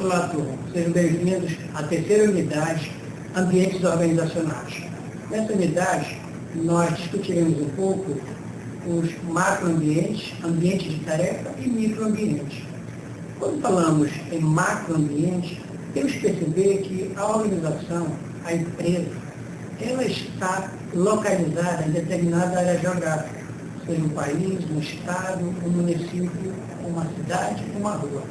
Olá, turma. Sejam bem-vindos à terceira unidade, Ambientes Organizacionais. Nessa unidade, nós discutiremos um pouco os macroambientes, ambientes de tarefa e microambientes. Quando falamos em macroambiente, temos que perceber que a organização, a empresa, ela está localizada em determinada área geográfica, seja um país, um estado, um município, uma cidade, uma rua.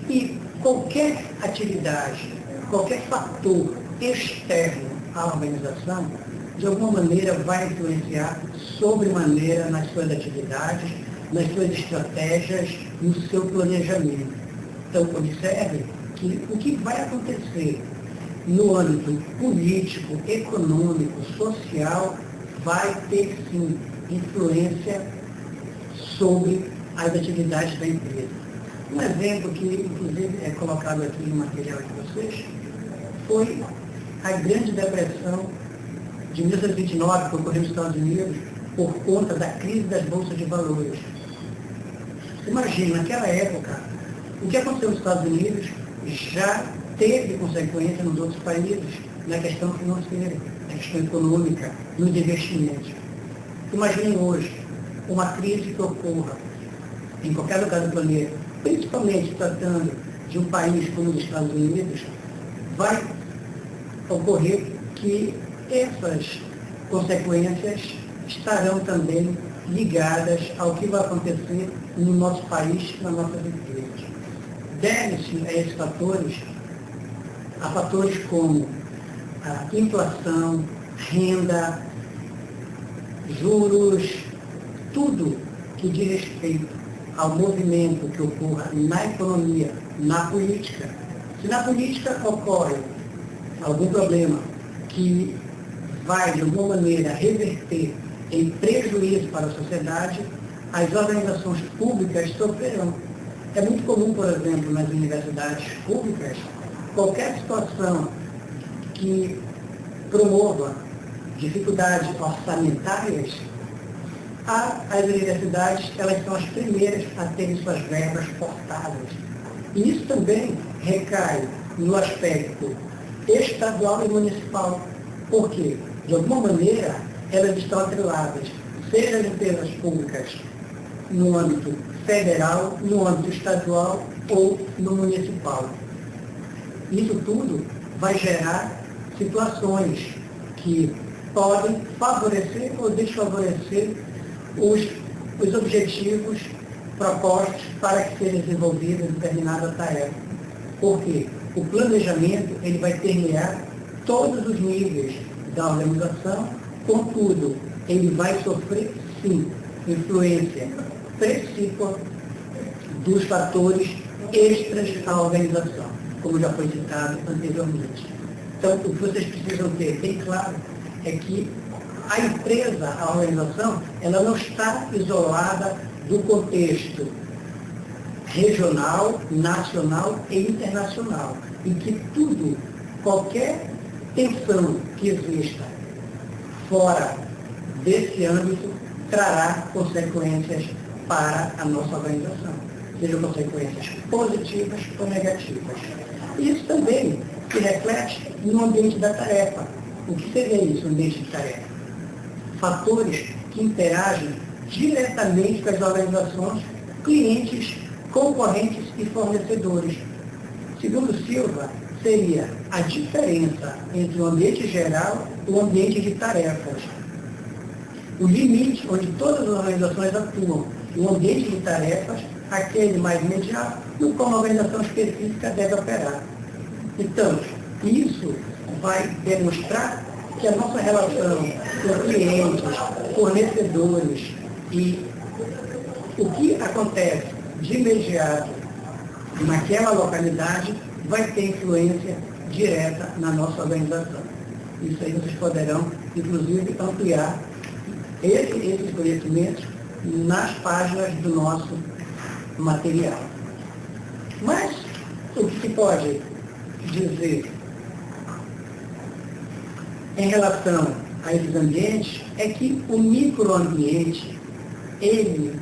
E qualquer atividade, qualquer fator externo à organização, de alguma maneira vai influenciar sobremaneira nas suas atividades, nas suas estratégias, no seu planejamento. Então, observe que o que vai acontecer no âmbito político, econômico, social, vai ter sim influência sobre as atividades da empresa. Um exemplo que, inclusive, é colocado aqui no material de vocês, foi a Grande Depressão de 1929, que ocorreu nos Estados Unidos, por conta da crise das bolsas de valores. Imagina, naquela época, o que aconteceu nos Estados Unidos já teve consequência nos outros países, na questão financeira, na questão econômica, nos investimentos. Imaginem hoje uma crise que ocorra em qualquer lugar do planeta, principalmente tratando de um país como os Estados Unidos, vai ocorrer que essas consequências estarão também ligadas ao que vai acontecer no nosso país, nas nossas empresas. Deve-se a esses fatores, a fatores como a inflação, renda, juros, tudo que diz respeito ao movimento que ocorra na economia, na política. Se na política ocorre algum problema que vai, de alguma maneira, reverter em prejuízo para a sociedade, as organizações públicas sofrerão. É muito comum, por exemplo, nas universidades públicas, qualquer situação que promova dificuldades orçamentárias, as universidades elas são as primeiras a terem suas verbas cortadas. E isso também recai no aspecto estadual e municipal. Por quê? De alguma maneira, elas estão atreladas, seja as empresas públicas no âmbito federal, no âmbito estadual ou no municipal. Isso tudo vai gerar situações que podem favorecer ou desfavorecer os objetivos propostos para que seja desenvolvida determinada tarefa. Porque o planejamento ele vai permear todos os níveis da organização, contudo, ele vai sofrer, sim, influência principal dos fatores extras à organização, como já foi citado anteriormente. Então, o que vocês precisam ter bem claro é que a empresa, a organização, ela não está isolada do contexto regional, nacional e internacional, em que tudo, qualquer tensão que exista fora desse âmbito, trará consequências para a nossa organização, sejam consequências positivas ou negativas. Isso também se reflete no ambiente da tarefa. O que seria isso, o ambiente de tarefa? Fatores que interagem diretamente com as organizações, clientes, concorrentes e fornecedores. Segundo Silva, seria a diferença entre o ambiente geral e o ambiente de tarefas. O limite onde todas as organizações atuam, e o ambiente de tarefas, aquele mais imediato, no qual a organização específica deve operar. Então, isso vai demonstrar que a nossa relação com clientes, fornecedores e o que acontece de imediato naquela localidade vai ter influência direta na nossa organização. Isso aí vocês poderão, inclusive, ampliar esses conhecimentos nas páginas do nosso material. Mas o que se pode dizer em relação a esses ambientes é que o microambiente, ele,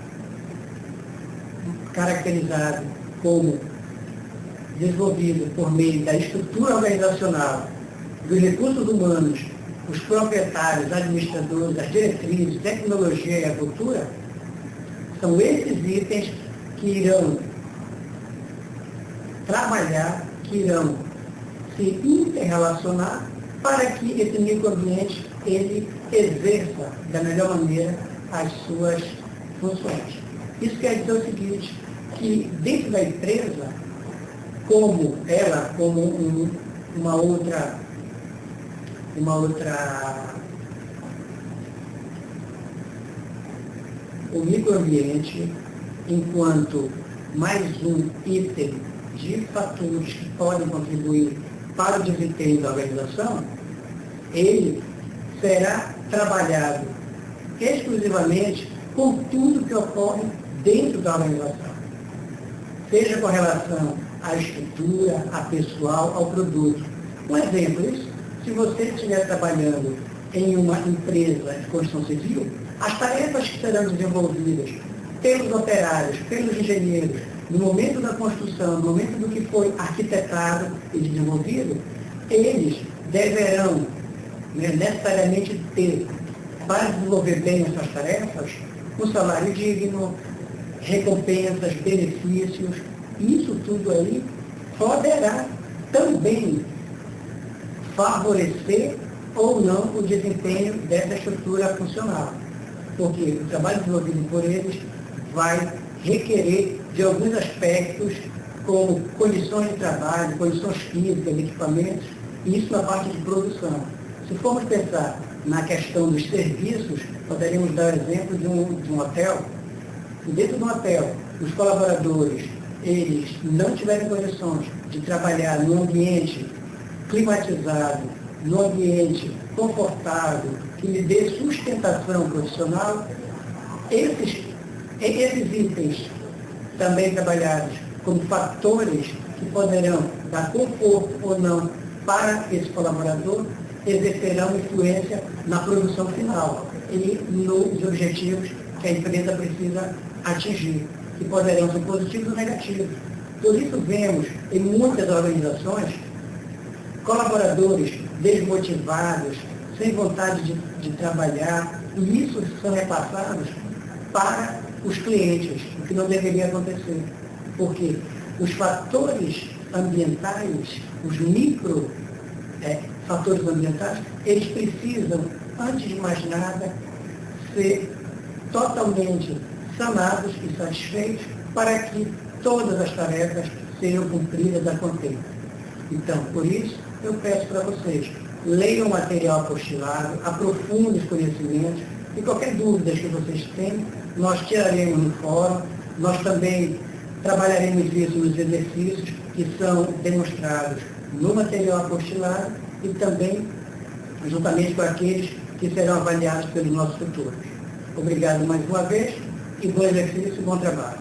caracterizado como desenvolvido por meio da estrutura organizacional, dos recursos humanos, os proprietários, administradores, as diretrizes, tecnologia e a cultura, são esses itens que irão trabalhar, que irão se interrelacionar para que esse microambiente ele exerça da melhor maneira as suas funções. Isso quer dizer o seguinte, que dentro da empresa, como ela, como uma outra o microambiente, enquanto mais um item de fatores que podem contribuir para o desempenho da organização, ele será trabalhado exclusivamente com tudo que ocorre dentro da organização, seja com relação à estrutura, a pessoal, ao produto. Um exemplo, isso, se você estiver trabalhando em uma empresa de construção civil, as tarefas que serão desenvolvidas pelos operários, pelos engenheiros, no momento da construção, no momento do que foi arquitetado e desenvolvido, eles deverão necessariamente ter, para desenvolver bem essas tarefas, um salário digno, recompensas, benefícios. Isso tudo aí poderá também favorecer ou não o desempenho dessa estrutura funcional. Porque o trabalho desenvolvido por eles vai requerer de alguns aspectos, como condições de trabalho, condições físicas, equipamentos, e isso na parte de produção. Se formos pensar na questão dos serviços, poderíamos dar o exemplo de um hotel. Dentro do hotel, os colaboradores, eles não tiverem condições de trabalhar num ambiente climatizado, num ambiente confortável, que lhe dê sustentação profissional, esses itens também trabalhados como fatores que poderão dar conforto ou não para esse colaborador, exercerão influência na produção final e nos objetivos que a empresa precisa atingir, que poderão ser positivos ou negativos. Por isso vemos em muitas organizações colaboradores desmotivados, sem vontade de trabalhar, e isso são repassados para os clientes, o que não deveria acontecer. Porque os fatores ambientais, os fatores ambientais, eles precisam, antes de mais nada, ser totalmente sanados e satisfeitos para que todas as tarefas sejam cumpridas a contento. Então, por isso, eu peço para vocês, leiam o material apostilado, aprofundem os conhecimentos, e qualquer dúvida que vocês tenham, nós tiraremos no fórum, nós também trabalharemos isso nos exercícios que são demonstrados no material apostilado e também juntamente com aqueles que serão avaliados pelos nossos tutores. Obrigado mais uma vez e bom exercício e bom trabalho.